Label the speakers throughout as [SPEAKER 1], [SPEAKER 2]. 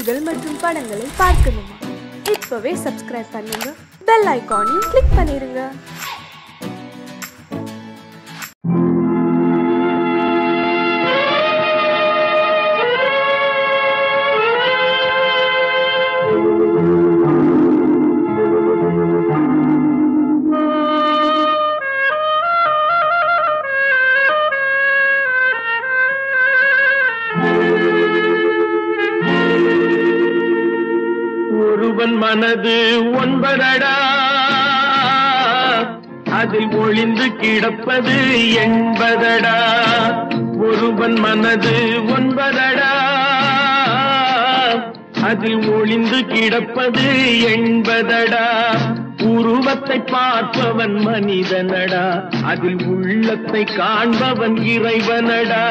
[SPEAKER 1] நிகழ்ச்சிகள் மற்றும் படங்களை பார்க்கணுமா? இப்பவே சப்ஸ்கிரைப் பண்ணுங்க, பெல் ஐகானையும் கிளிக் பண்ணிருங்க.
[SPEAKER 2] ஒருவன் மனது ஒன்பதடா, அதில் ஒளிந்து கிடப்பது எண்பதடா. ஒருவன் மனது ஒன்பதடா, அதில் ஒளிந்து கிடப்பது எண்பதடா. உருவத்தை பார்ப்பவன் மனிதனடா, அதில் உள்ளத்தை காண்பவன் இறைவனடா.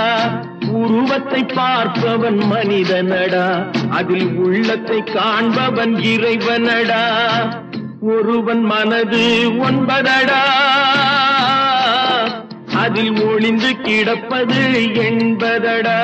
[SPEAKER 2] உருவத்தை பார்ப்பவன் மனிதனடா, அதில் உள்ளத்தை காண்பவன் இறைவனடா. ஒருவன் மனது ஒன்பதடா, அதில் ஒளிந்து கிடப்பது எண்பதடா.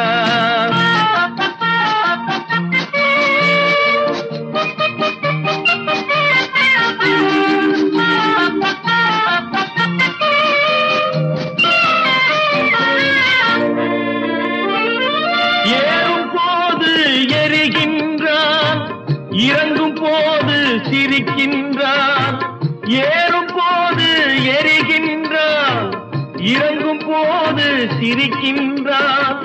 [SPEAKER 2] இறங்கும் போது சிரிக்கின்றான், ஏறும் போது எரிகின்றான். இறங்கும் போது சிரிக்கின்றான்,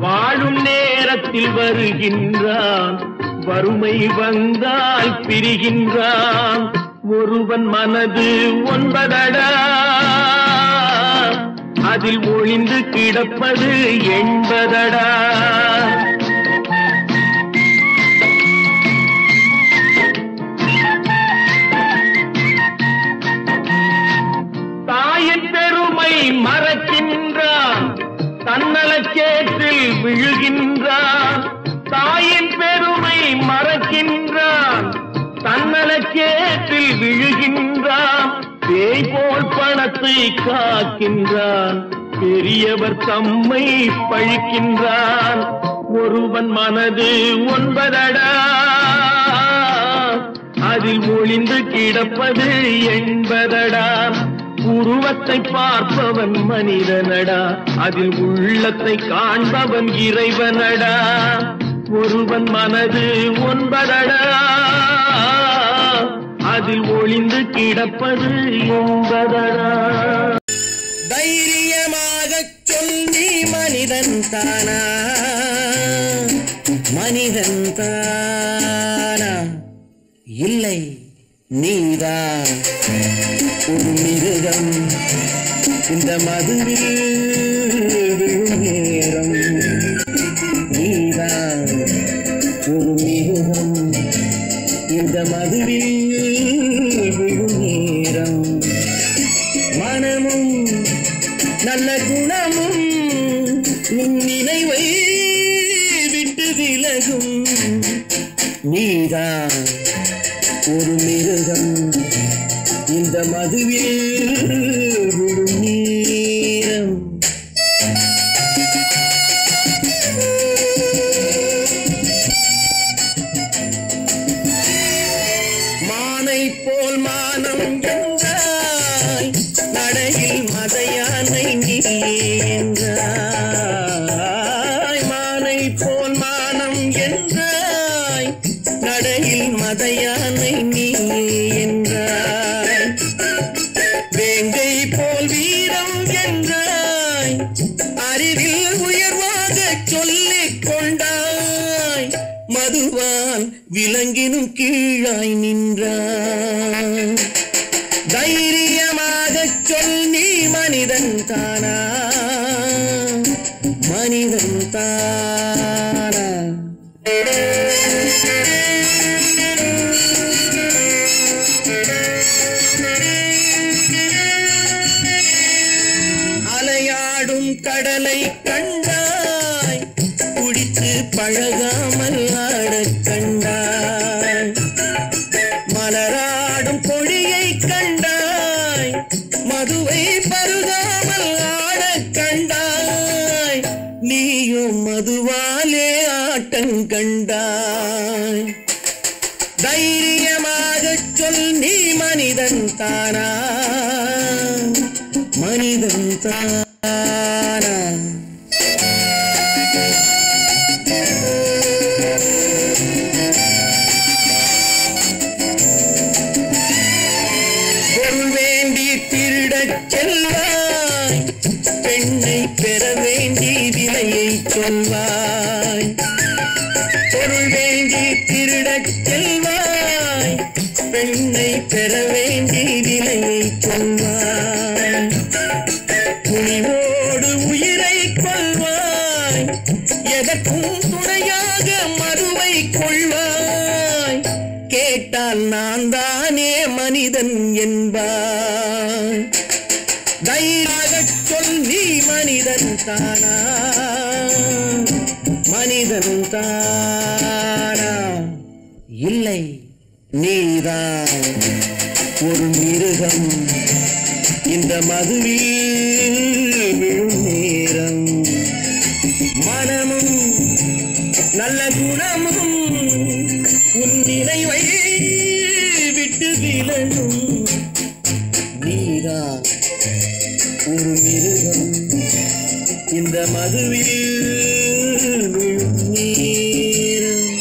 [SPEAKER 2] வாழும் நேரத்தில் வருகின்றான். வறுமை வந்தால் பிரிகின்றான். ஒருவன் மனது ஒன்பதடா, அதில் ஒளிந்து கிடப்பது எண்பதடா. மறக்கின்றான், தன்னலச்சேற்றில் விழுகின்றான். தாயின் பெருமை மறக்கின்றான், தன்னலச்சேற்றில் விழுகின்றான். பேய் போல் பணத்தை காக்கின்றான், பெரியவர் தம்மை பழிக்கின்றான். ஒருவன் மனது ஒன்பதடா, அதில் ஒளிந்து கிடப்பது எண்பதடா. உருவத்தை பார்ப்பவன் மனிதனடா, அதில் உள்ளத்தை காண்பவன் இறைவனடா. ஒருவன் மனது ஒன்பதடா, அதில் ஒளிந்து கிடப்பது எண்பதடா.
[SPEAKER 3] தைரியமாக சொல், நீ மனிதன் தானா? மனிதன் தானா? இல்லை, நீதான் ஒரு மிருகம். இந்த மதுவில் விழும் நேரம், நீதான் ஒரு மிருகம். இந்த மதுவில் விழும் நேரம், மனமும் நல்ல குணமும் உன் நினைவை விட்டு விலகும். நீதான் ஒரு மிருகம், இந்த மதுவில் விழும் நேரம். மானை போல் மானம் என்றாய், நடையில் மதையானை நீ என்றாய். மானை போல் மானம் என்றாய், நடையில் மதையானை நீ என்றாய். வேங்கை போல் வீரம் என்றாய், அறிவில் உயர்வாக சொல்லிக் கொண்டாய். மதுவால் விலங்கினும் கீழாய் நின்றாய். தைரியமாக சொல், நீ மனிதன் தானா? மனிதன் தானா? அலையாடும் கடலை கண்டாய், குடித்து பழகாமல் ஆடக் கண்டாய். மலராடும் கொடியை கண்டாய், மதுவை பருகாமல் ஆடக் கண்டாய். நீயும் மதுவாலே ஆட்டங்கண்டாய். தைரியமாக சொல் நீ மனிதன் தானா மனிதன் தானா பொருள் வேண்டி திருடச் செல்வாய் பெண்ணை பெற வேண்டி விலையை சொல்வாய் பொருள் வேண்டி திருடச் செல்வாய் பெண்ணை பெற வேண்டி விலையை சொல்வாய் துணிவோடு உயிரை கொள்வாய் எதற்கும் துணையாக மறுவை கொள்வாய் கேட்டால் நான் தானே மனிதன் என்பாய் தைரியமாக சொல் நீ மனிதன் தானா மனிதன் தானா இல்லை நீதான் ஒரு மிருகம் இந்த மதுவில் விழும் நேரம் மனமும் நல்ல குணமும் உன் நினைவை விட்டு விலகும் நீதான் ஒரு மிருகம் இந்த மதுவில் விழும் நேரம்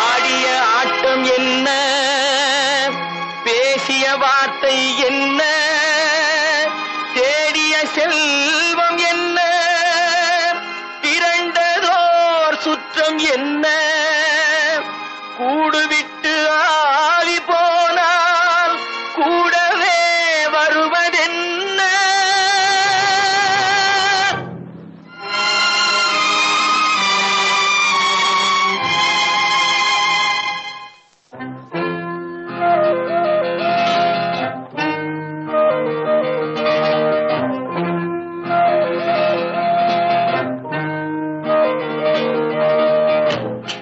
[SPEAKER 2] ஆடிய ஆட்டம் என்ன பேசிய வார்த்தை என்ன தேடிய செல்வம் என்ன திரண்டதோர் சுற்றம் என்ன கூடுவிட்டு ஆவி போனால் கூடவே வருவதென்ன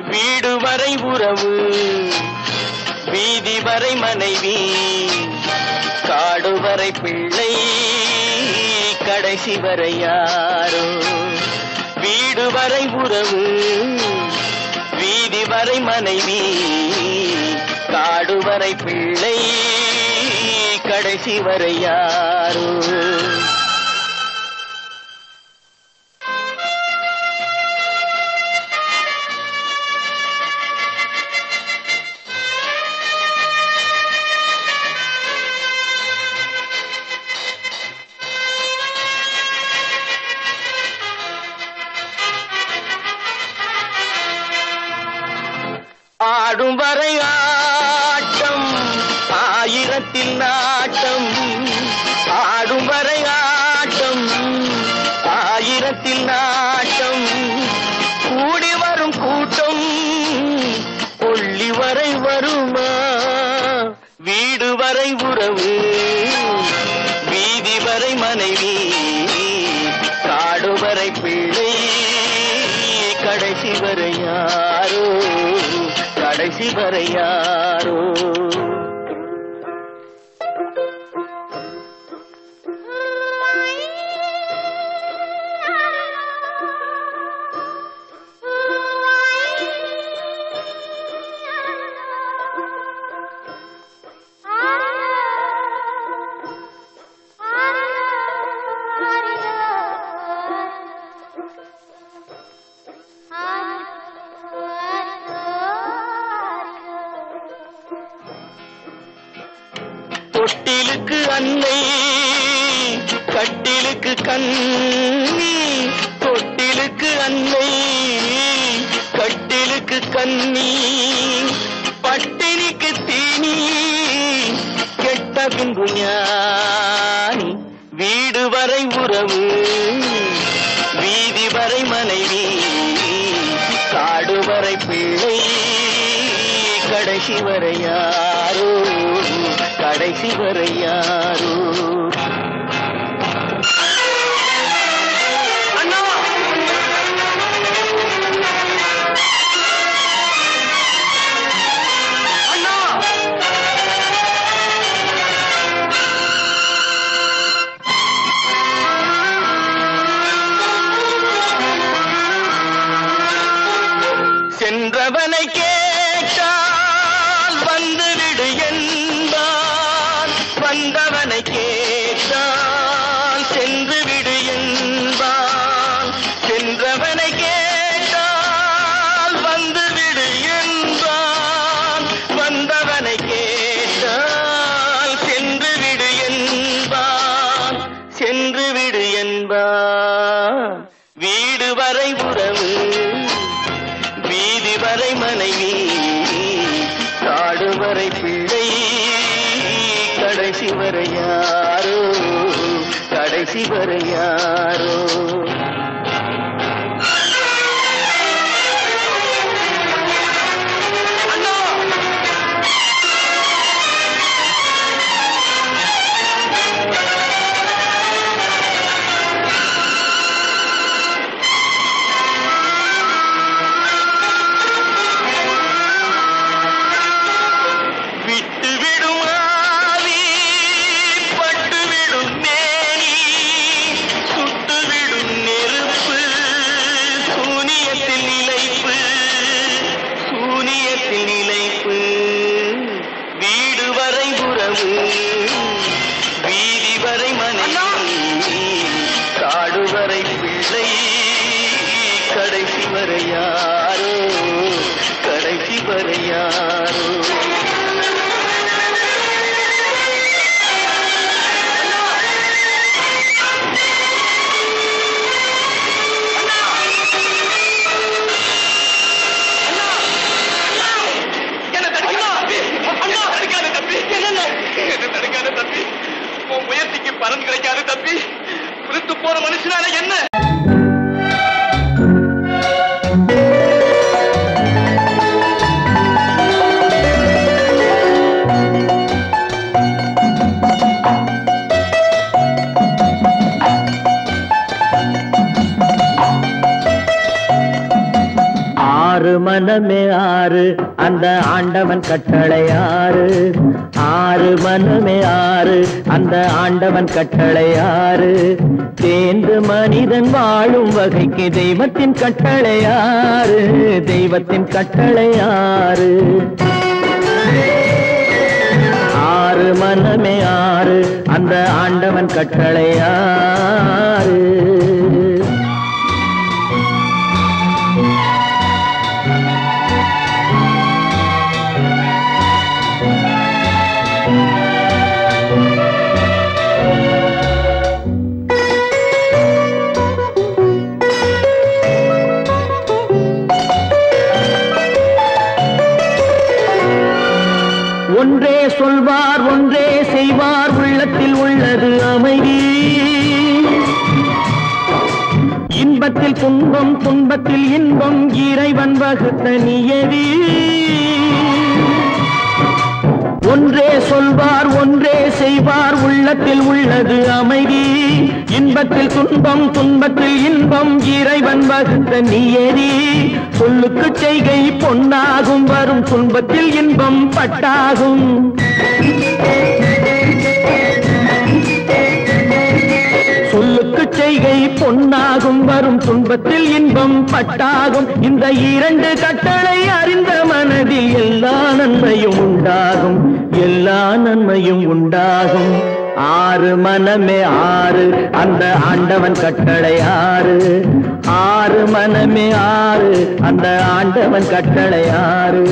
[SPEAKER 2] வீடு வரை உறவு வீதி வரை மனைவி காடு வரை பிள்ளை கடைசி வரை யாரோ வீடு வரை உறவு வீதி வரை மனைவி காடு வரை பிள்ளை கடைசி வரை யாரோ ஆடும் வரை ஆட்டம் ஆயிரத்தில் நாட்டம் ஆடும் வரை ஆட்டம் ஆயிரத்தில் நாட்டம் கூடி வரும் கூட்டம் கொள்ளி வரை வருமா வீடு வரை உறவு வீதி வரை மனைவி காடு வரை பிள்ளை கடைசி வரை யாரோ கடைசி வரை யாரோ தொட்டிலுக்கு அன்னை கட்டிலுக்கு கண்ணி தொட்டிலுக்கு அன்னை கட்டிலுக்கு கண்ணி பட்டினிக்கு தீனி கெட்ட பின்பு ஞானி வீடு வரை உறவு வீதி வரை மனைவி காடு வரை பிள்ளை கடைசி வரை யாரோ கடைசி வரை யாரோ அண்ணா அண்ணா சென்றவனை கேட்டால் வந்துவிடு என்பான், வந்தவனை கேட்டால் சென்றுவிடு என்பான். சென்றவனை கேட்டால் வந்துவிடு என்பான், வந்தவனை கேட்டால் சென்றுவிடு என்பான், சென்றுவிடு என்பான். வீடு வரை உறவு, வீதி வரை மனைவி, காடு வரை பிள்ளை, கடைசி வரை யாரோ, கடைசி வரை யாரோ. வீதி வரை மனைவி, காடு வரை பிள்ளை, கடைசி வரை யாரோ, கடைசி வரை யாரோ. முயற்சிக்கு பலன் கிடைக்காது தம்பி. புரித்து போற மனுஷனால என்ன?
[SPEAKER 3] ஆறு மனமே ஆறு, அந்த ஆண்டவன் கட்டளை ஆறு. ஆறு மனமே ஆறு, அந்த ஆண்டவன் கட்டளை ஆறு. தேர்ந்து மனிதன் வாழும் வகைக்கு தெய்வத்தின் கட்டளை ஆறு, தெய்வத்தின் கட்டளை ஆறு. ஆறு மனமே ஆறு, அந்த ஆண்டவன் கட்டளை ஆறு. ஒன்றே சொல்வார் ஒன்றே செய்வார், உள்ளத்தில் உள்ளது அமைதி. இன்பத்தில் துன்பம் துன்பத்தில் இன்பம், இறைவன் வகுத்த நியதி. ஒன்றே சொல்வார் ஒன்றே செய்வார், உள்ளத்தில் உள்ளது அமைதி. இன்பத்தில் துன்பம் துன்பத்தில் இன்பம், இறைவன் வகுத்த நியதி. சொல்லுக்கு செய்கை பொன்னாகும், வரும் துன்பத்தில் இன்பம் பட்டாகும். சொல்லுக்கு செய்கை பொன்னாகும், வரும் துன்பத்தில் இன்பம் பட்டாகும். இந்த இரண்டு கட்டளை அறிந்த மனதில் எல்லா நன்மையும் உண்டாகும், எல்லா நன்மையும் உண்டாகும். ஆறு மனமே ஆறு, அந்த ஆண்டவன் கட்டளை ஆறு. ஆறு மனமே ஆறு, அந்த ஆண்டவன் கட்டளை ஆறு.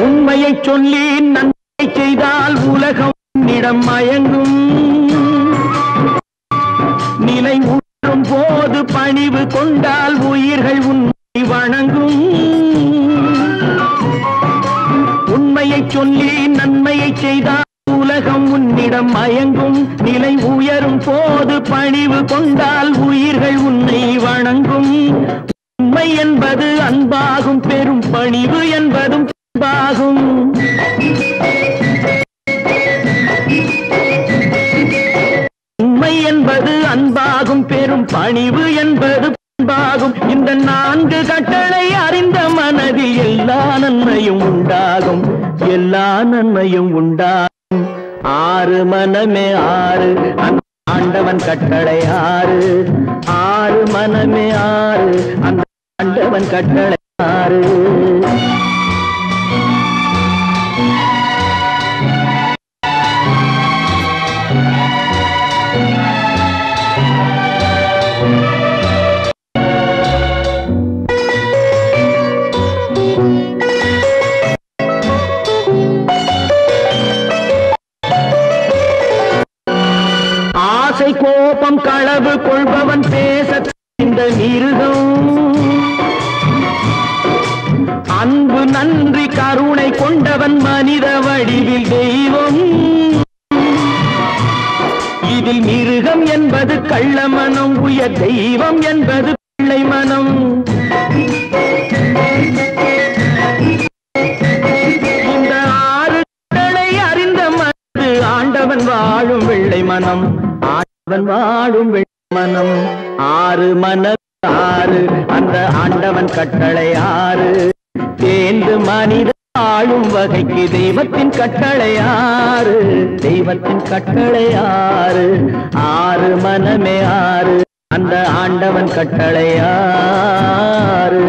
[SPEAKER 3] உண்மையை சொல்லி நன்மை செய்தால் உலகம் உன்னிடம் மயங்கும். நிலை உணரும் போது பணிவு கொண்டால் உயிர்கள் உன்னை வணங்கும். உண்மையை சொல்லி நன்மையை செய்தால் உலகம் உன்னிடம் மயங்கும். நிலை உயரும் போது பணிவு கொண்டால் உயிர்கள் உன்னை வணங்கும். உண்மை என்பது அன்பாகும், பெரும் பணிவு என்பதும் அன்பாகும். பொறுமை என்பது அன்பாகும், பெரும் பணிவு என்பது பண்பாகும். இந்த 4 கட்டளை அறிந்த மனதில் எல்லா நன்மையும் உண்டாகும், எல்லா நன்மையும் உண்டாகும். 6 மனமே 6 அந்த ஆண்டவன் கட்டளை 6. 6 மனமே 6 அந்த ஆண்டவன் கட்டளை 6. ஆசை கோபம் களவு கொள்பவன் பேச இந்த மிருகம், அன்பு நன்றி கருணை கொண்டவன் மனித வடிவில் தெய்வம். இதில் மிருகம் என்பது கள்ள மனம், உயர் தெய்வம் என்பது பிள்ளை மனம். இந்த 6 கட்டளை அறிந்த மனது ஆண்டவன் வாழும் வெள்ளை மனம், ஆண்டவன் வாழும் வெள்ளை மனம். 6 மனம் 6 அந்த ஆண்டவன் கட்டளை 6. தேர்ந்து மனித ஆளும் வகைக்கு தெய்வத்தின் கட்டளை 6, தெய்வத்தின் கட்டளை 6. 6 மனமே 6 அந்த ஆண்டவன் கட்டளை 6.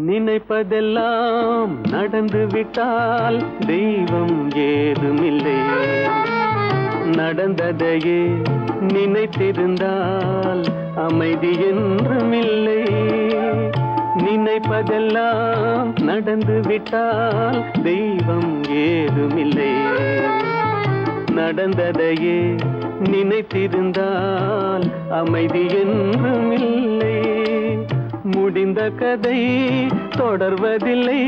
[SPEAKER 3] நினைப்பதெல்லாம் நடந்து விட்டால் தெய்வம் ஏதுமில்லை, நடந்ததையே நினைத்திருந்தால் அமைதி என்றுமில்லை. நினைப்பதெல்லாம் நடந்து விட்டால் தெய்வம் ஏதுமில்லை, நடந்ததையே நினைத்திருந்தால் அமைதி என்றுமில்லை. முடிந்த கதை தொடர்வதில்லை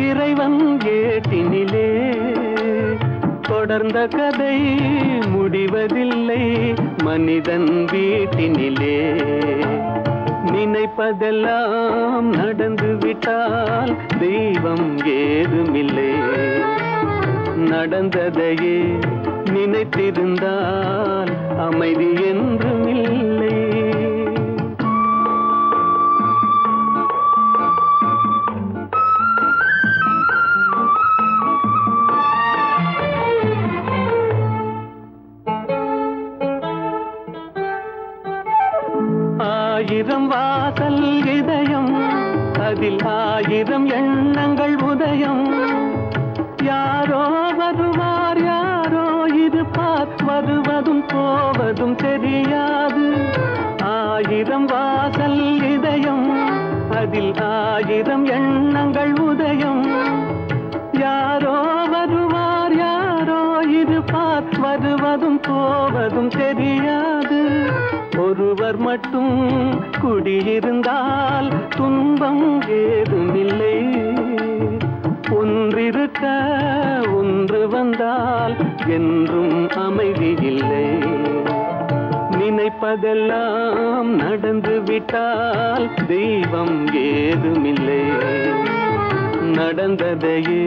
[SPEAKER 3] இறைவன் ஏட்டினிலே, தொடர்ந்த கதை முடிவதில்லை மனிதன் வீட்டினிலே. நினைப்பதெல்லாம் நடந்து விட்டால் தெய்வம் ஏதுமில்லை, நடந்ததையே நினைத்திருந்தால் அமைதி என்றுமில்லை. ஆயிரம் வாசல் இதயம், அதில் 1000 எண்ணங்கள் உதயம். யாரோ வருவார் யாரோ இருப்பார், வருவதும் போவதும் தெரியாது. 1000 வாசல் இதயம், அதில் 1000 எண்ணங்கள் உதயம். யாரோ வருவார் யாரோ இருப்பார், வருவதும் போவதும் தெரியாது. ஒருவர் மட்டும் குடியிருந்தால் துன்பம் ஏதுமில்லை, ஒன்றிருக்க ஒன்று வந்தால் என்றும் அமைதி இல்லை. நினைப்பதெல்லாம் நடந்து விட்டால் தெய்வம் ஏதுமில்லை, நடந்ததையே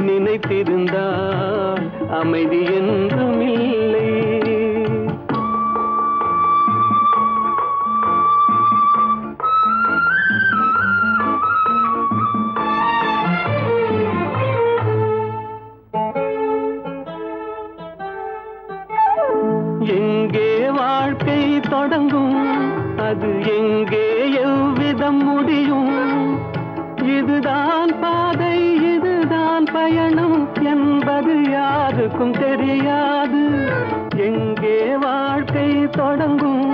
[SPEAKER 3] நினைத்திருந்தால் அமைதி என்றுமில்லை. எங்கே வாழ்க்கை தொடங்கும், அது எங்கே எவ்விதம் முடியும்? இதுதான் பாதை இதுதான் பயணம் என்பது யாருக்கும் தெரியாது. எங்கே வாழ்க்கை தொடங்கும்,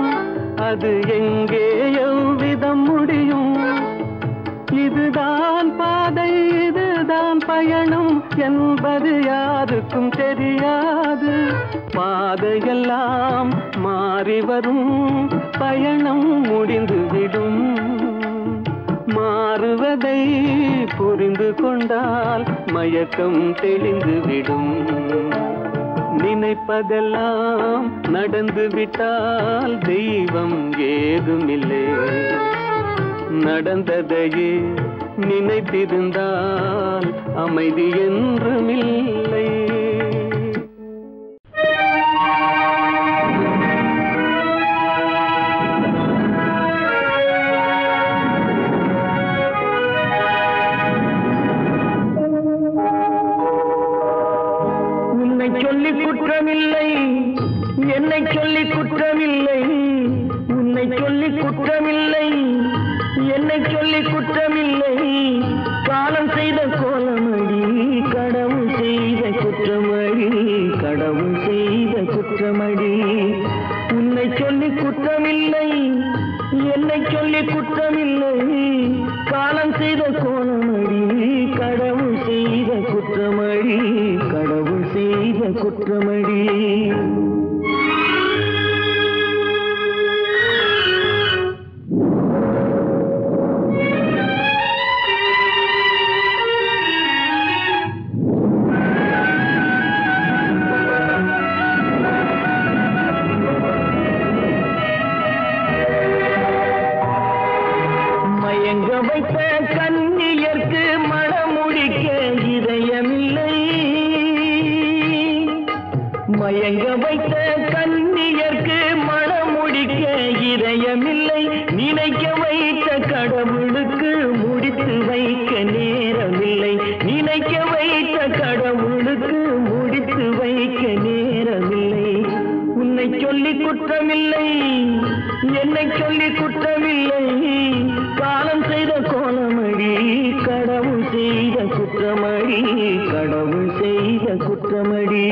[SPEAKER 3] அது எங்கே எவ்விதம் முடியும்? இதுதான் பாதை, இதுதான் பயணம் என்பது யாருக்கும் தெரியாது. பாதையெல்லாம் மாறி வரும், பயணம் முடிந்துவிடும். மாறுவதை புரிந்து கொண்டால் மயக்கம் தெளிந்துவிடும். நினைப்பதெல்லாம் நடந்துவிட்டால் தெய்வம் ஏதுமில்லை. நடந்ததையே நினைத்திருந்தால் அமைதி என்றுமில்லை. உன்னை சொல்லி குற்றமில்லை, என்னை சொல்லி குற்றமில்லை. உன்னை சொல்லி குற்றமில்லை, என்னை சொல்லி குற்றமில்லை. காலம் செய்த கோலமடி, கடவுள் செய்த குற்றமடி, கடவுள் செய்த குற்றமடி. உன்னை சொல்லி குற்றமில்லை, என்னை சொல்லி குற்றமில்லை. காலம் செய்த கோலமடி, கடவுள் செய்த குற்றமடி, கடவுள் செய்த குற்றமடி. மயங்க வைத்த கன்னியர்க்கு மணமுடிக்க இதயமில்லை. மயங்க வைத்த கன்னியர்க்கு மணமுடிக்க இதயமில்லை. நினைக்க வைத்த கடவுளுக்கு முடித்து வைக்க நேரமில்லை. நினைக்க வைத்த கடவுளுக்கு முடித்து வைக்க நேரமில்லை. உன்னை சொல்லி குற்றமில்லை, என்னை சொல்லி குற்றமில்லை. காலம் செய்த கோலமடி, கடவுள் செய்த குற்றமடி, கடவுள் செய்த குற்றமடி.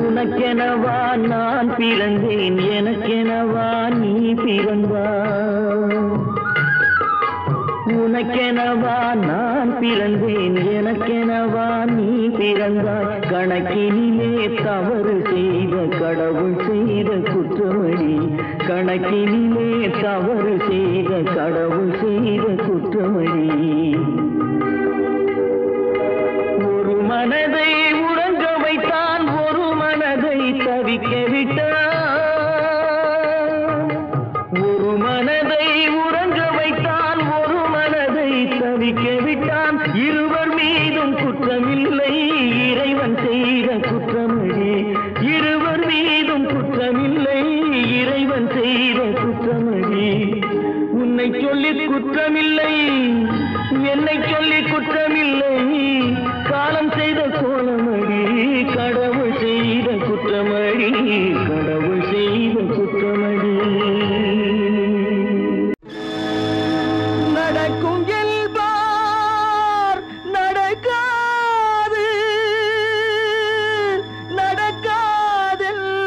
[SPEAKER 3] உனக்கெனவா நான் பிறந்தேன், எனக்கெனவா நீ பிறந்தாய். உனக்கெனவா நான் பிறந்தேன், எனக்கெனவா நீ பிறந்தாய். கணக்கினிலே தவறு செய்த கடவுள் செய்த குற்றமடி, கணக்கினிலே தவறு செய்த கடவுள் செய்த குற்றமடி. ஒரு மனதை உறங்க வைத்தான், ஒரு மனதை தவிக்க விட்டான். ஒரு மனதை உறங்க வைத்தான், ஒரு மனதை தவிக்க விட்டான். இருவர் மீதும் குற்றமில்லை, இறைவன் செய்த குற்றமடி. இருவர் மீதும் குற்றமில்லை, இறைவன் செய்த குற்றமடி. உன்னை சொல்லி குற்றமில்லை, என்னை சொல்லி குற்றமில்லை. காலம் செய்த கோலமடி, கடவுள் செய்த குற்றமடி, கடவுள் செய்த குற்றமடி. நடக்கும் என்பார் நடக்காது, நடக்காதென்பார்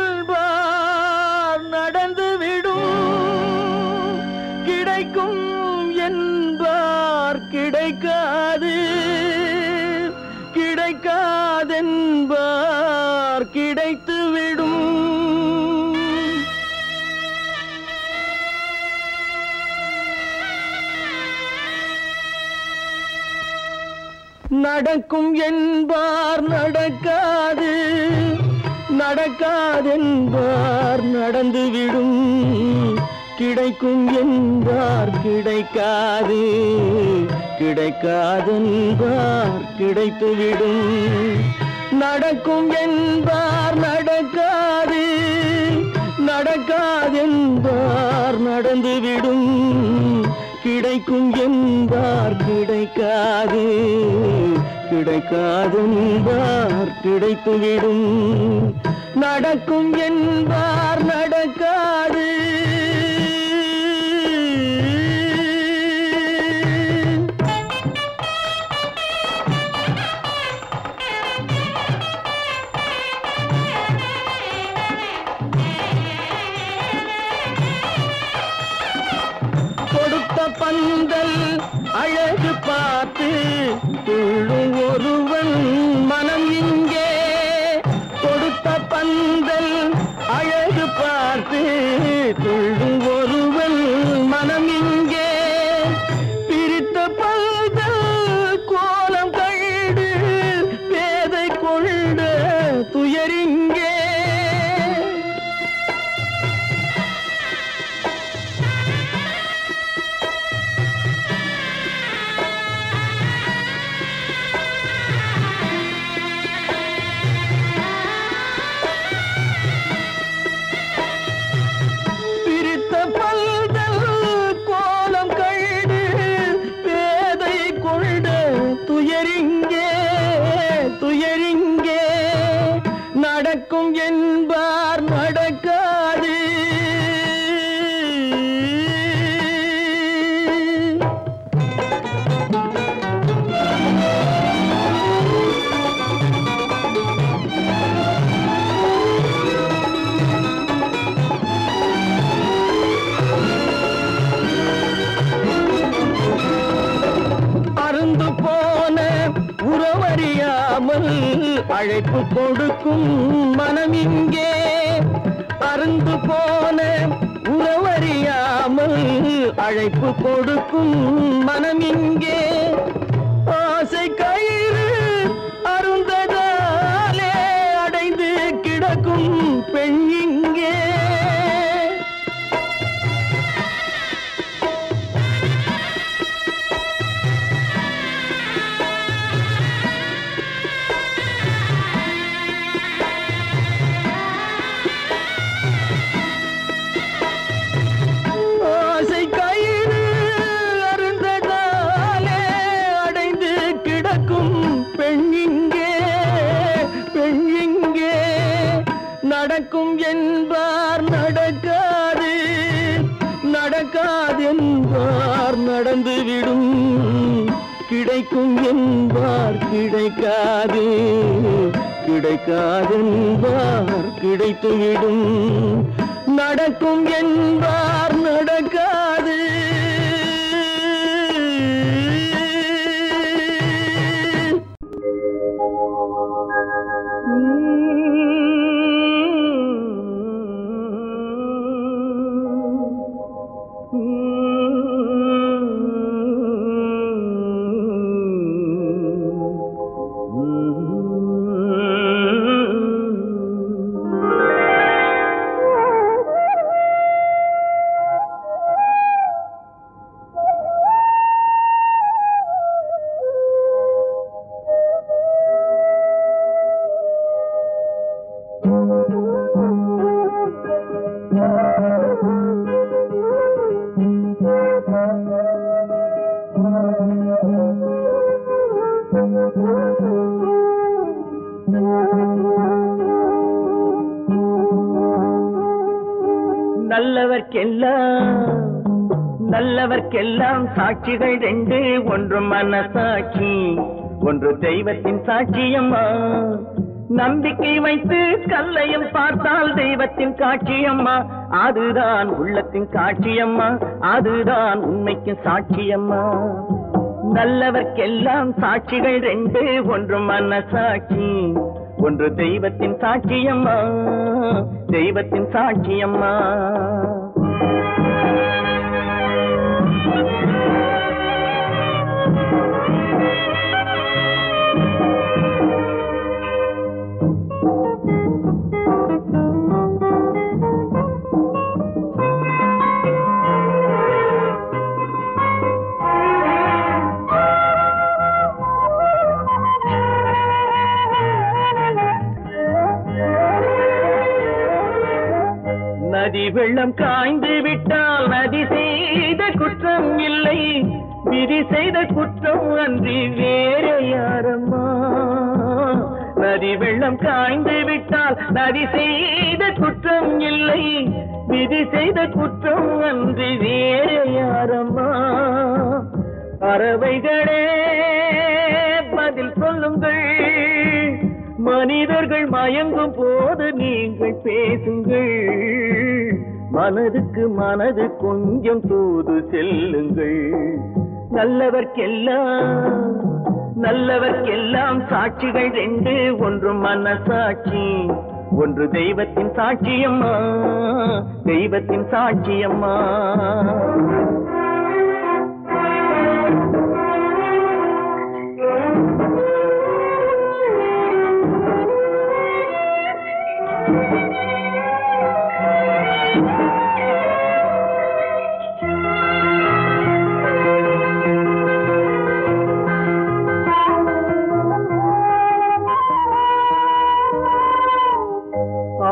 [SPEAKER 3] நடந்துவிடும். கிடைக்கும் என்பார் கிடைக்காது, கிடைக்காதென்பார் கிடைத்துவிடும். நடக்கும் என்பார் நடக்காது, நடக்காதென்பார் நடந்துவிடும். கிடைக்கும் என்பார் கிடைக்காது, கிடைக்காதென்பார் கிடைத்துவிடும். நடக்கும் என்பார் நடக்காது, நடக்காதென்பார் நடந்துவிடும். கிடைக்கும் என்பார் கிடைக்காது, கிடைக்காது என்பார் கிடைத்துவிடும். நடக்கும் என்பார் நடக்காது. கொடுத்த பந்தல் அழகு பார்த்து துள்ளும் ஒருவன் மனம் இங்கே. கொடுத்த பந்தல் அழகு பார்த்து துள்ளும் ஒருவன் மனம் இங்கே. பிரித்த பந்தல் கோலம் கண்டு பேதை கொண்ட துயரிங்கே. துயரிங்கே நடக்கும் என்பார் நடக்காது. அருந்து போன உறவறியாமல் அழைப்பு கொடுக்கும் மனம் இங்கே. அருந்து போன உறவறியாமல் அழைப்பு கொடுக்கும் மனம் இங்கே. ஆசை கயிறு அருந்ததாலே அடைந்து கிடக்கும் பெண் இங்கே. நடக்கும் என்பார் நடக்காது, நடக்காது என்பார் நடந்துவிடும். கிடைக்கும் என்பார் கிடைக்காது, கிடைக்காது என்பார் கிடைத்துவிடும். நடக்கும் என்பார் நடக்காது. நல்லவர்க்கெல்லாம் சாட்சிகள் ரெண்டு, ஒன்று மனசாட்சி, ஒன்று தெய்வத்தின் சாட்சியம்மா. நம்பிக்கை வைத்து கல்லையும் பார்த்தால் தெய்வத்தின் காட்சியம்மா. அதுதான் உள்ளத்தின் காட்சியம்மா, அதுதான் உண்மைக்கு சாட்சியம்மா. நல்லவர்க்கெல்லாம் சாட்சிகள் ரெண்டு, ஒன்று மனசாட்சி, ஒன்று தெய்வத்தின் சாட்சியம்மா, தெய்வத்தின் சாட்சியம்மா. நதி வெள்ளம் காய்ந்து விட்டால் விட்டால் நதி செய்த குற்றம் இல்லை, விதி செய்த குற்றம் அன்றி வேற யாரம்மா. நதி வெள்ளம் காய்ந்து விட்டால் நதி செய்த குற்றம் இல்லை, விதி செய்த குற்றம் அன்றி வேற யாரம்மா. பறவைகளே பதில் சொல்லுங்கள், மனிதர்கள் மயங்கும் போது நீங்கள் பேசுங்கள். மனதுக்கு மனது கொஞ்சம் தூது செல்லுங்கள். நல்லவர்க்கெல்லாம் சாட்சிகள் ரெண்டு, ஒன்று மனசாட்சி, ஒன்று தெய்வத்தின் சாட்சியம்மா, தெய்வத்தின் சாட்சியம்மா.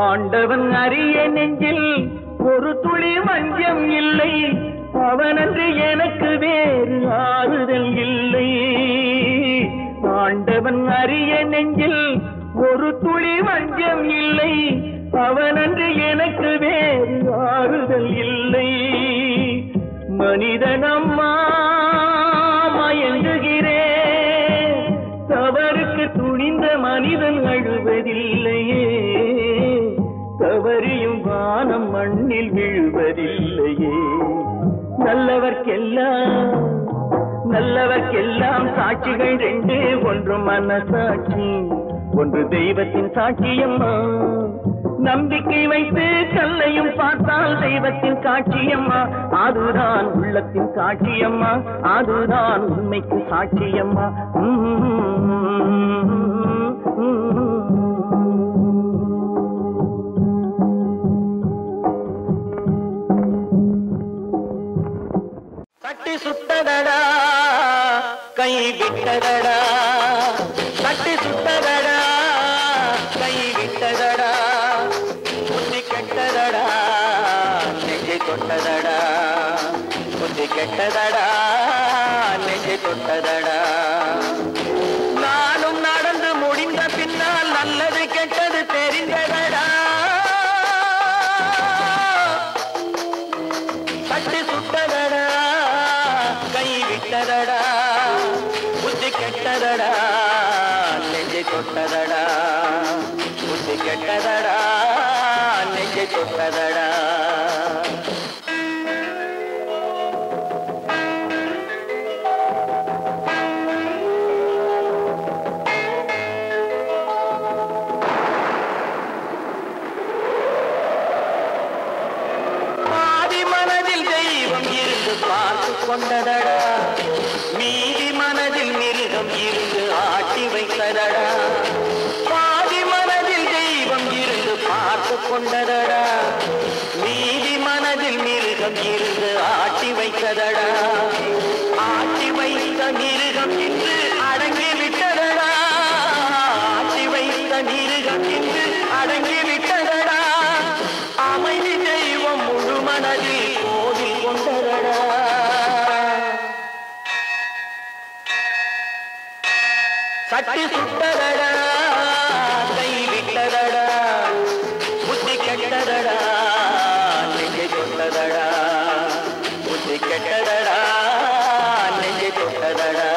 [SPEAKER 3] ஆண்டவன் அறிய நெஞ்சில் ஒரு துளி வஞ்சம் இல்லை, அவனன்று எனக்கு வேறு ஆறுதல் இல்லை. ஆண்டவன் அறிய நெஞ்சில் ஒரு துளி வஞ்சம் இல்லை, அவனன்று எனக்கு வேறு ஆறுதல் இல்லை. மனிதனம்மா மயங்குகிறேன், தவறுக்கு துணிந்த மனிதன் அழுவதில்லையே, தவறியும் வானம் மண்ணில் விழுவதில்லையே. நல்லவர்க்கெல்லாம் சாட்சிகள் ரெண்டு, ஒன்று மனசாட்சி, ஒன்று தெய்வத்தின் சாட்சியம்மா. நம்பிக்கை வைத்து கல்லையும் பார்த்தால் தெய்வத்தின் சாட்சியம்மா, அதுதான் உள்ளத்தின் சாட்சியம்மா, அதுதான் உண்மைக்கு சாட்சியம்மா. தட்டி சுட்டதடா கை விட்டதடா, தட்டி சுட்டதடா கை விட்டதடா, புத்தி கெட்டதடா நெஞ்சை தொட்டதடா, புத்தி கெட்டதடா நெஞ்சை தொட்டதடா. நானும் நடந்து முடிந்த பின்னால் நல்லது கெட்டது தெரிந்ததடா. தட்டி சுட்டதடா கை விட்டதடா, புத்தி கெட்டதடா நெஞ்சை தொட்டதடா, புத்தி கெட்டதடா நெஞ்சை தொட்டதடா. பார்த்து கொண்டதடா, மீதி மனதில் மிருகம் இருந்து ஆட்டி வைத்ததடா. பாதி மனதில் தெய்வம் இருந்து பார்த்து கொண்டதடா, மீதி மனதில் மிருகம் இருந்து ஆட்டி வைத்ததடா. ஆட்டி வைத்த மிருகம் இன்று அடங்கி விட்டதடா, ஆட்டி வைத்த மிருகம் இன்று அடங்கி விட்டதடா. அமைதி தெய்வம் முழு மனதில் கோவில் கொண்டதடா. தட்டி சுட்டதடா கை விட்டதடா, புத்தி கெட்டதடா நெஞ்சை தொட்டதடா, புத்தி கெட்டதடா நெஞ்சை தொட்டதடா.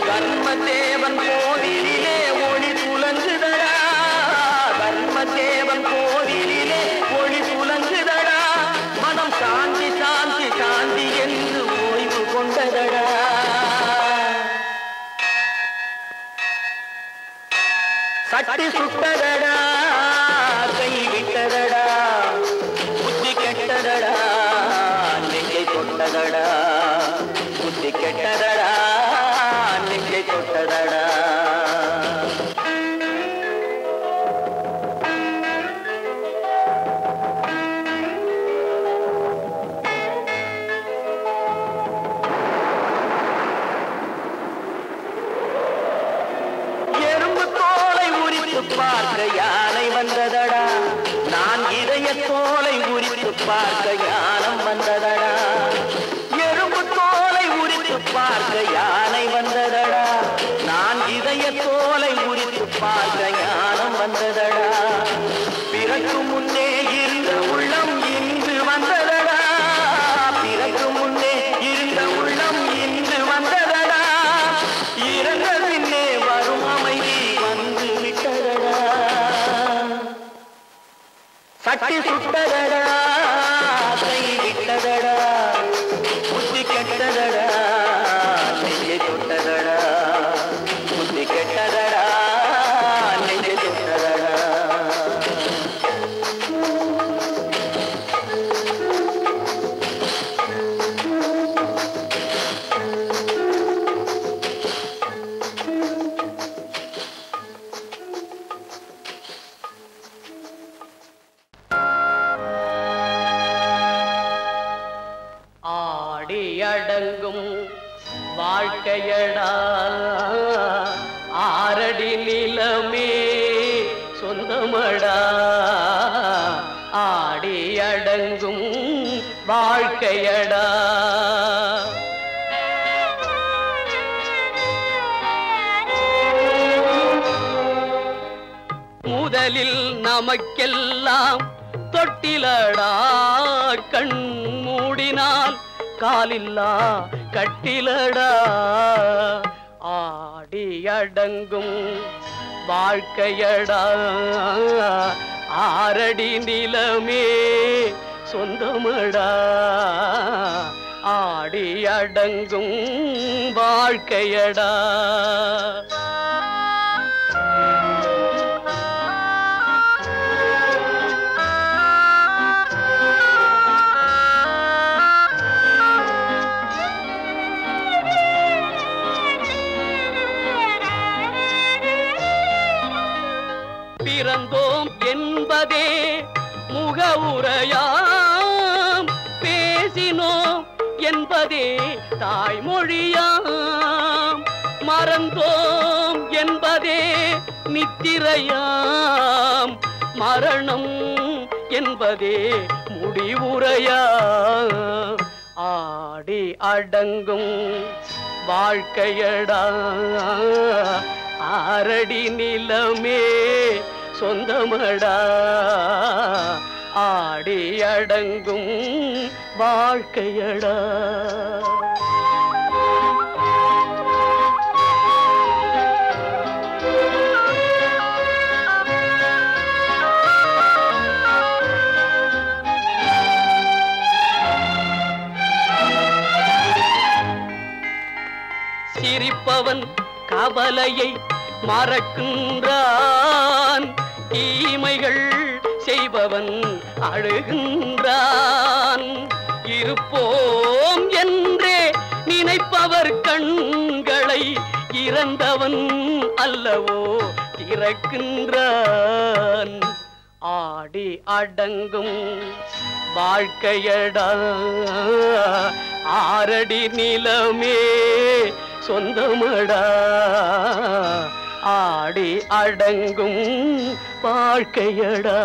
[SPEAKER 3] தர்மதேவன் கோவிலிலே ஒளி துலங்குதடா, தர்மதேவன் கோவிலிலே ஒளி துலங்குதடா. மனம் சாந்தி சாந்தி சாந்தி என்று ஓய்வு கொண்டதடா. சட்டி சுட்டதடா கை விட்டதடா, புத்தி கெட்டதடா நெஞ்சை தொட்ட பார்க்க யானை வந்ததடா நான் இதய தோலை உரித்து பார்க்க ஞானம் வந்ததடா எறும்பு தோலை உரித்து பார்க்க யானை வந்ததடா நான் இதய தோலை உரித்து பார்க்க ஞானம் வந்ததடா பிறகு முன்னே இருந்த உள்ளம் இன்று வந்ததடா பிறகு முன்னே இருந்த உள்ளம் இன்று வந்ததடா இறந்த பின்னே வரும் அமைதி வந்து விட்டதடா சட்டி சுட்டதடா கை விட்டதடா புத்தி கெட்டதடா நெஞ்சை தொட்டதடா புத்தி கெட்டதடா நெஞ்சை தொட்டதடா அடங்கும் வாழ்க்கையடா ஆரடி நிலமே சொந்தமடா ஆடி அடங்கும் வாழ்க்கையடா முதலில் நமக்கெல்லாம் தொட்டிலடா கண் மூடினால் காலில்லா கட்டிலடா ஆடி அடங்கும் வாழ்க்கையடா ஆரடி நிலமே சொந்தமடா ஆடி அடங்கும் வாழ்க்கையடா பிறந்தோம் என்பதே முகவுரையாம் பேசினோம் என்பதே தாய்மொழியாம் மறந்தோம் என்பதே நித்திரையாம் மரணம் என்பதே முடிவுரையாம் ஆடி அடங்கும் வாழ்க்கையடா ஆரடி நிலமே சொந்தமடா ஆடி அடங்கும் வாழ்க்கையடா சிரிப்பவன் கவலையை மறக்கின்றான் தீமைகள் செய்பவன் அழுகின்றான் இருப்போம் என்றே நினைப்பவர் கண்களை இறந்தவன் அல்லவோ திறக்கின்றான் ஆடி அடங்கும் வாழ்க்கையடா ஆரடி நிலமே சொந்தமடா ஆடி அடங்கும் வாழ்க்கையடா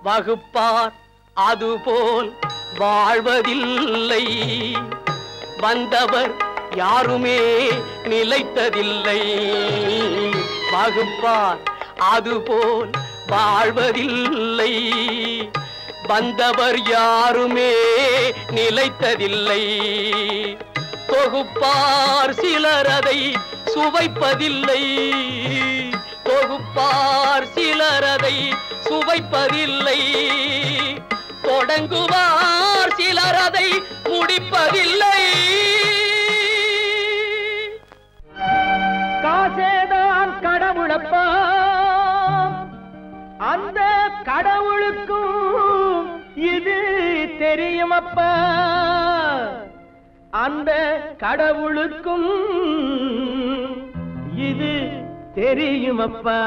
[SPEAKER 3] வகுப்பார் அதுபோல் வாழ்வதில்லை வந்தவர் யாருமே நிலைத்ததில்லை வகுப்பார் அதுபோல் வாழ்வதில்லை வந்தவர் யாருமே நிலைத்ததில்லை தொகுப்பார் சிலர் அதை சுவைப்பதில்லை தொகுப்பார் சிலர் அதை சுவைப்பதில்லை தொடங்குவார் சிலர் அதை முடிப்பதில்லை காசேதான் கடவுளப்பா அந்த கடவுளுக்கும் இது தெரியுமப்பா அந்த கடவுளுக்கும் இது தெரியுமப்பா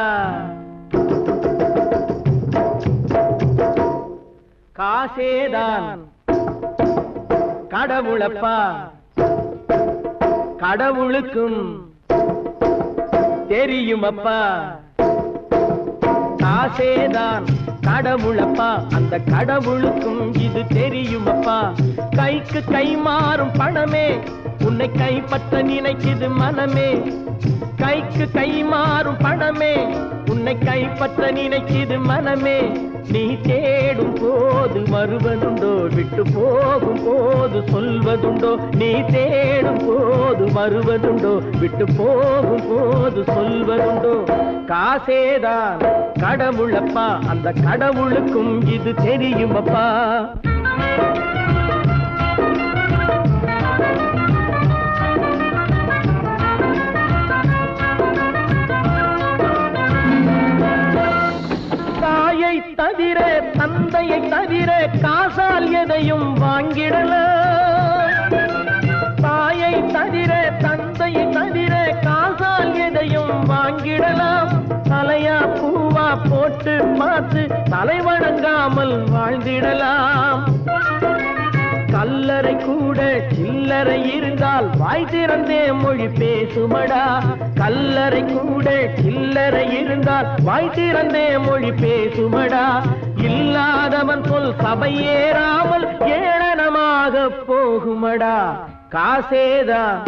[SPEAKER 3] காசேதான் கடவுளப்பா கடவுளுக்கும் தெரியுமப்பா காசேதான் கடவுளப்பா அந்த கடவுளுக்கும் இது தெரியுமப்பா கைக்கு கை மாறும் பணமே உன்னை கைப்பற்ற நினைக்குது மனமே கைக்கு கை மாறும் பணமே உன்னை கைப்பற்ற நினைக்குது மனமே நீ தேடும் போது வருவதுண்டோ விட்டு போகும் போது சொல்வதுண்டோ நீ தேடும் போது வருவதுண்டோ விட்டு போகும் போது சொல்வதுண்டோ காசேதான் கடவுளப்பா அந்த கடவுளுக்கும் இது தெரியுமப்பா தாயை தவிர தந்தையை தவிர காசால் எதையும் வாங்கிடலாம் தாயை தவிர தந்தையை தவிர காசால் எதையும் வாங்கிடலாம் தலையா பூவா போட்டு பார்த்து தலை வணங்காமல் வாழ்ந்திடலாம் கல்லறை கூட சில்லறை இருந்தால் வாய் திறந்தே மொழி பேசுமடா கல்லறை கூட சில்லறை இருந்தால் வாய் திறந்தே மொழி பேசுமடா இல்லாதவன் சொல் சபையேறாமல் ஏளனமாக போகுமடா காசேதான்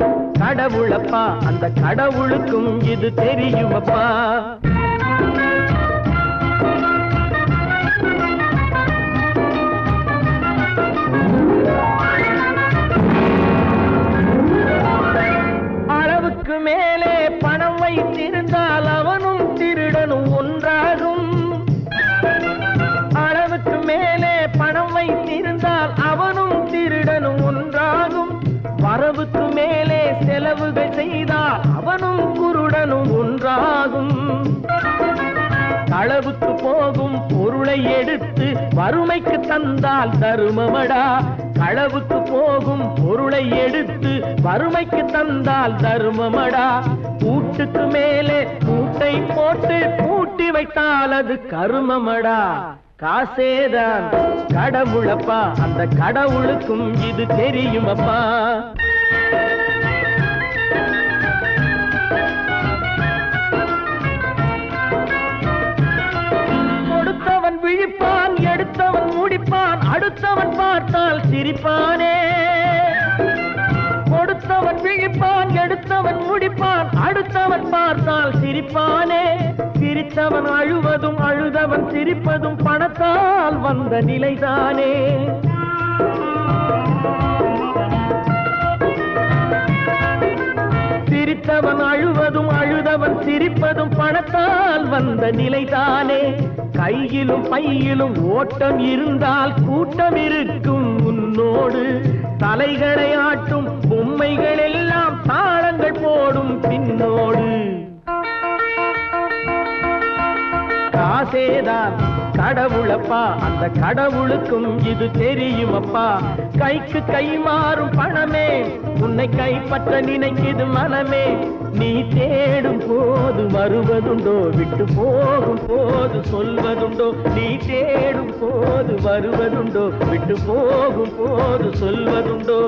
[SPEAKER 3] கடவுளப்பா அந்த கடவுளுக்கும் இது தெரியுமப்பா அளவுக்கு மேலே பணம் வைத்திருந்தால் அவனும் திருடனும் ஒன்றாகும் அளவுக்கு மேலே பணம் வைத்திருந்தால் அவனும் திருடனும் ஒன்றாகும் வரவுக்கு மேலே செலவுகள் செய்தால் அவனும் குருடனும் ஒன்றாகும் களவுக்கு போகும் பொருளை எடுத்து வறுமைக்கு தந்தால் தருமமடா களவுக்கு போகும் பொருளை எடுத்து வறுமைக்கு தந்தால் தருமமடா கூட்டுக்கு மேலே கூட்டை போட்டு கூட்டி வைத்தால் அது கருமமடா காசேதான் கடவுளப்பா அந்த கடவுளுக்கும் இது தெரியுமப்பா கொடுத்தவன் விழிப்பான் எடுத்தவன் முடிப்பான் அடுத்தவன் பார்த்தால் சிரிப்பானே கொடுத்தவன் விழிப்பான் எடுத்தவன் முடிப்பான் அடுத்தவன் பார்த்தால் சிரிப்பானே சிரித்தவன் அழுவதும் அழுதவன் சிரிப்பதும் பணத்தால் வந்த நிலைதானே சிரித்தவன் அழுவதும் அழுதவன் சிரிப்பதும் பணத்தால் வந்த நிலைதானே கையிலும் பையிலும் ஓட்டம் இருந்தால் கூட்டம் இருக்கும் உன்னோடு தலைகளை ஆட்டும் பொம்மைகள் எல்லாம் தாளங்கள் போடும் பின்னோடு காசேதான் கடவுளப்பா அந்த கடவுளுக்கும் இது தெரியுமப்பா கைக்கு கை மாறும் பணமே உன்னை கைப்பற்ற நினைக்குது மனமே நீ தேடும் போது வருவதுண்டோ விட்டு போகும் போது சொல்வதுண்டோ நீ தேடும் போது வருவதுண்டோ விட்டு போகும் போது சொல்வதுண்டோ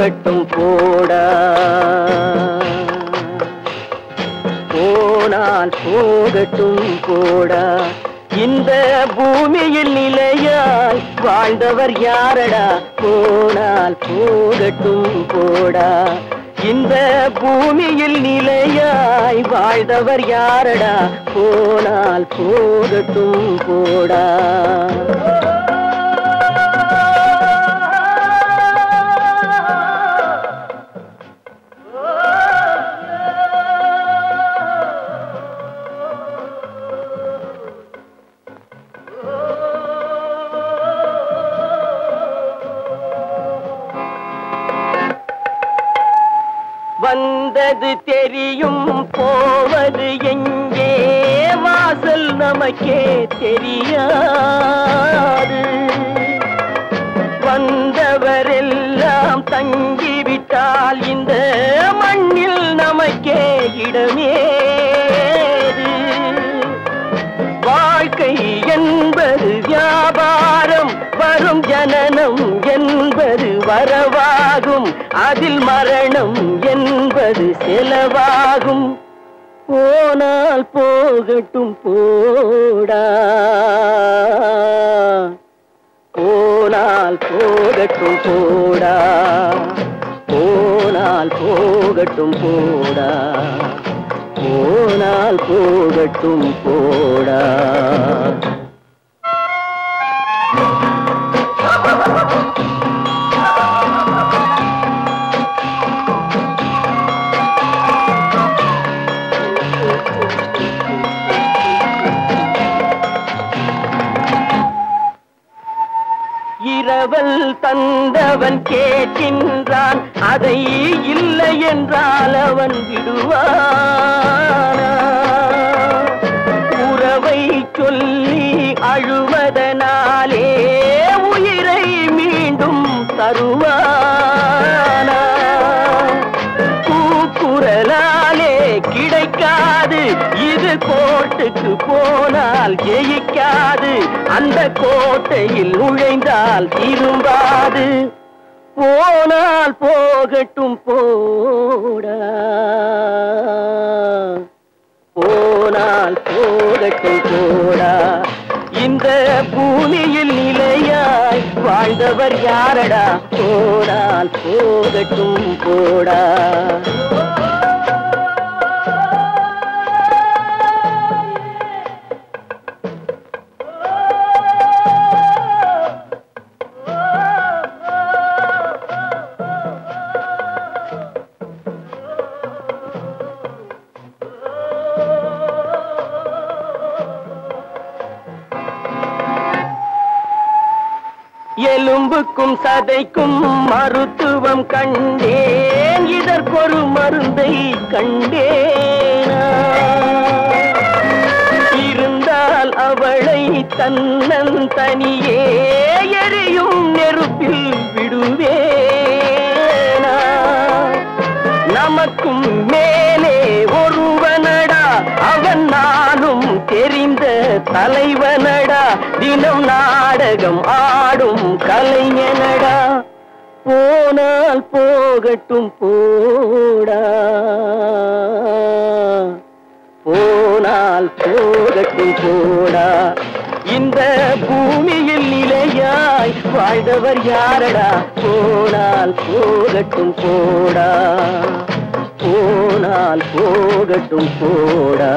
[SPEAKER 3] போகட்டும் போடா போனால் போகட்டும் போடா இந்த பூமியில் நிலையாய் வாழ்ந்தவர் யாரடா போனால் போகட்டும் போடா இந்த பூமியில் நிலையாய் வாழ்ந்தவர் யாரடா போனால் போகட்டும் போடா வந்தது தெரியும் போவது எங்கே வாசல் நமக்கே தெரியாது வந்தவரெல்லாம் தங்கிவிட்டால் இந்த மண்ணில் நமக்கே இடமேது வாழ்க்கை என்பது வியாபாரம் வரும் ஜனனம் என்பது வரவாகும் அதில் மரணம் என்பது செலவாகும் போனால் போகட்டும் போடா போனால் போகட்டும் போடா போனால் போகட்டும் போடா போனால் போகட்டும் போடா இரவல் தந்தவன் கேட்கின்றான் அதை இல்லை என்றால் அவன் விடுவானா உறவை சொல்லி அழுவதனாலே உயிரை மீண்டும் தருவானா கூக்குரலாலே கிடைக்காது இது கோட்டுக்கு போனால் ஜெயிக்காது அந்த கோட்டையில் நுழைந்தால் திரும்பாது போனால் போகட்டும் போடா போனால் போகட்டும் போடா இந்த பூமியில் நிலையாய் வாழ்ந்தவர் யாரடா போனால் போகட்டும் போடா எலும்புக்கும் சதைக்கும் மருத்துவம் கண்டேன் இதற்கொரு மருந்தை கண்டேனா இருந்தால் அவளை தன்னந்தனியே எரியும் நெருப்பில் விடுவேனா நமக்கும் மேலே ஒருவனடா அவன் நானும் தெரிந்த தலைவனடா தினம் நாடகம் ஆடும் கலைஞனடா போனால் போகட்டும் போடா போனால் போகட்டும் போடா இந்த பூமியில் நிலையாய் வாழ்ந்தவர் யாரடா போனால் போகட்டும் போடா போனால் போகட்டும் போடா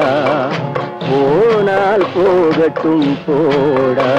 [SPEAKER 3] போனால் போகட்டும் போடா